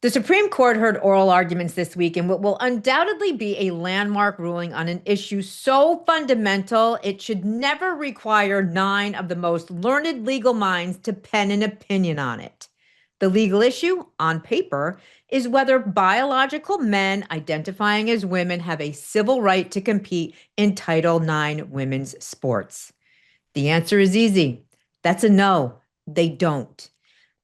The Supreme Court heard oral arguments this week in what will undoubtedly be a landmark ruling on an issue so fundamental it should never require nine of the most learned legal minds to pen an opinion on it. The legal issue, on paper, is whether biological men identifying as women have a civil right to compete in Title IX women's sports. The answer is easy. That's a no. They don't.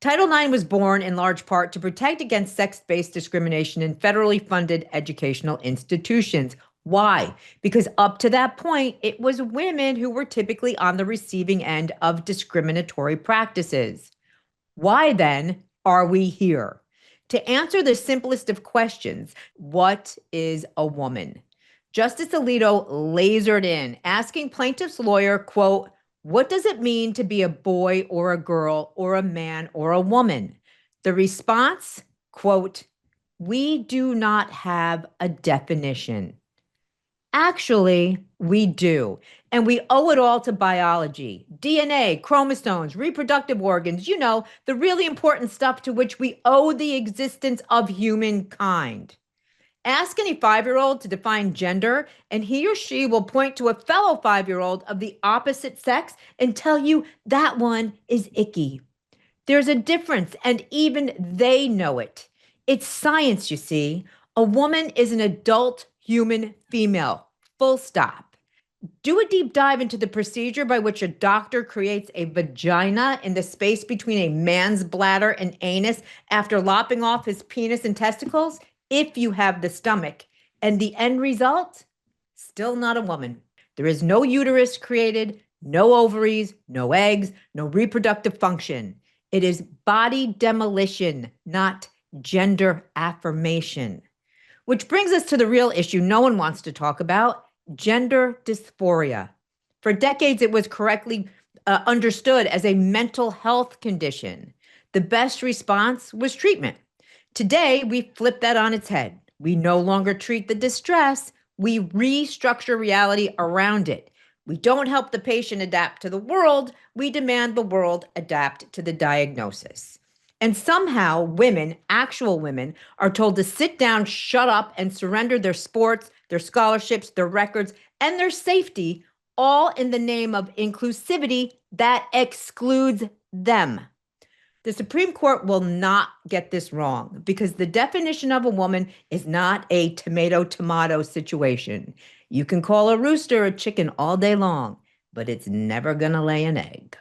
Title IX was born in large part to protect against sex-based discrimination in federally funded educational institutions. Why? Because up to that point, it was women who were typically on the receiving end of discriminatory practices. Why then are we here? To answer the simplest of questions, what is a woman? Justice Alito lasered in, asking plaintiff's lawyer, quote, what does it mean to be a boy or a girl or a man or a woman? The response, quote, we do not have a definition. Actually, we do. And we owe it all to biology, DNA, chromosomes, reproductive organs, the really important stuff to which we owe the existence of humankind. Ask any 5-year-old to define gender, and he or she will point to a fellow 5-year-old of the opposite sex and tell you that one is icky. There's a difference, and even they know it. It's science, you see. A woman is an adult human female, full stop. Do a deep dive into the procedure by which a doctor creates a vagina in the space between a man's bladder and anus after lopping off his penis and testicles, if you have the stomach. And the end result? Still not a woman. There is no uterus created, no ovaries, no eggs, no reproductive function. It is body demolition, not gender affirmation. Which brings us to the real issue no one wants to talk about, gender dysphoria. For decades, it was correctly understood as a mental health condition. The best response was treatment. Today, we flip that on its head. We no longer treat the distress. We restructure reality around it. We don't help the patient adapt to the world. We demand the world adapt to the diagnosis. And somehow women, actual women, are told to sit down, shut up, and surrender their sports, their scholarships, their records, and their safety, all in the name of inclusivity that excludes them. The Supreme Court will not get this wrong because the definition of a woman is not a tomato situation. You can call a rooster a chicken all day long, but it's never going to lay an egg.